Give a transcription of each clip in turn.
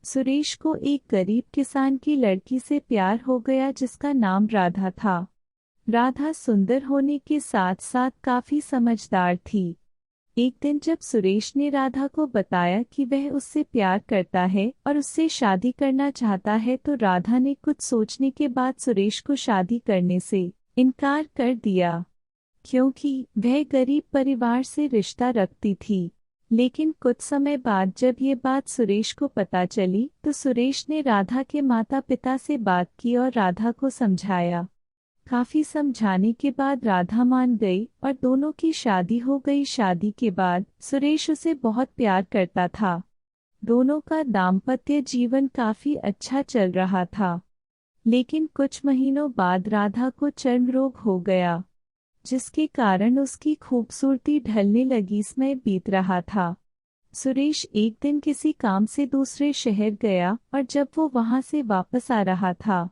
सुरेश को एक गरीब किसान की लड़की से प्यार हो गया जिसका नाम राधा था। राधा सुंदर होने के साथ साथ काफी समझदार थी। एक दिन जब सुरेश ने राधा को बताया कि वह उससे प्यार करता है और उससे शादी करना चाहता है तो राधा ने कुछ सोचने के बाद सुरेश को शादी करने से इनकार कर दिया, क्योंकि वह गरीब परिवार से रिश्ता रखती थी। लेकिन कुछ समय बाद जब ये बात सुरेश को पता चली तो सुरेश ने राधा के माता पिता से बात की और राधा को समझाया। काफी समझाने के बाद राधा मान गई और दोनों की शादी हो गई। शादी के बाद सुरेश उसे बहुत प्यार करता था। दोनों का दाम्पत्य जीवन काफी अच्छा चल रहा था। लेकिन कुछ महीनों बाद राधा को चर्म रोग हो गया, जिसके कारण उसकी खूबसूरती ढलने लगी। समय बीत रहा था। सुरेश एक दिन किसी काम से दूसरे शहर गया और जब वो वहां से वापस आ रहा था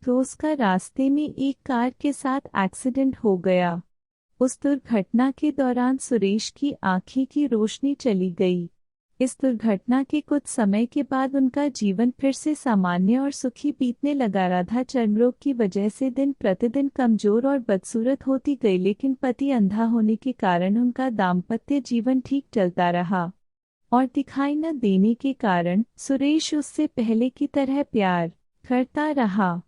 तो उसका रास्ते में एक कार के साथ एक्सीडेंट हो गया। उस दुर्घटना के दौरान सुरेश की आंखें की रोशनी चली गई। इस दुर्घटना के कुछ समय के बाद उनका जीवन फिर से सामान्य और सुखी बीतने लगा। राधा चर्मरोग की वजह से दिन प्रतिदिन कमजोर और बदसूरत होती गई, लेकिन पति अंधा होने के कारण उनका दाम्पत्य जीवन ठीक चलता रहा और दिखाई न देने के कारण सुरेश उससे पहले की तरह प्यार करता रहा।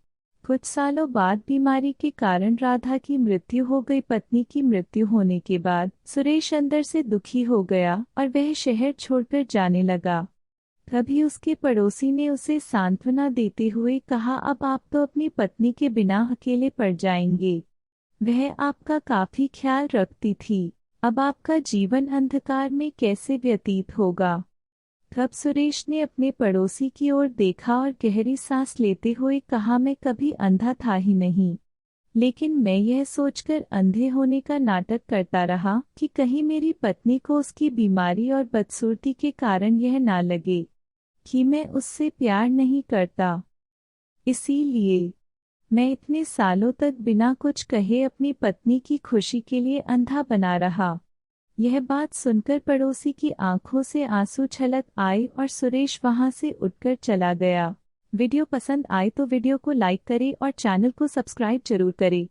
कुछ सालों बाद बीमारी के कारण राधा की मृत्यु हो गई। पत्नी की मृत्यु होने के बाद सुरेश अंदर से दुखी हो गया और वह शहर छोड़कर जाने लगा। तभी उसके पड़ोसी ने उसे सांत्वना देते हुए कहा, अब आप तो अपनी पत्नी के बिना अकेले पड़ जाएंगे। वह आपका काफी ख्याल रखती थी। अब आपका जीवन अंधकार में कैसे व्यतीत होगा। तब सुरेश ने अपने पड़ोसी की ओर देखा और गहरी सांस लेते हुए कहा, मैं कभी अंधा था ही नहीं, लेकिन मैं यह सोचकर अंधे होने का नाटक करता रहा कि कहीं मेरी पत्नी को उसकी बीमारी और बदसूरती के कारण यह ना लगे कि मैं उससे प्यार नहीं करता। इसीलिए मैं इतने सालों तक बिना कुछ कहे अपनी पत्नी की खुशी के लिए अंधा बना रहा। यह बात सुनकर पड़ोसी की आंखों से आंसू छलक आए और सुरेश वहां से उठकर चला गया। वीडियो पसंद आए तो वीडियो को लाइक करें और चैनल को सब्सक्राइब जरूर करें।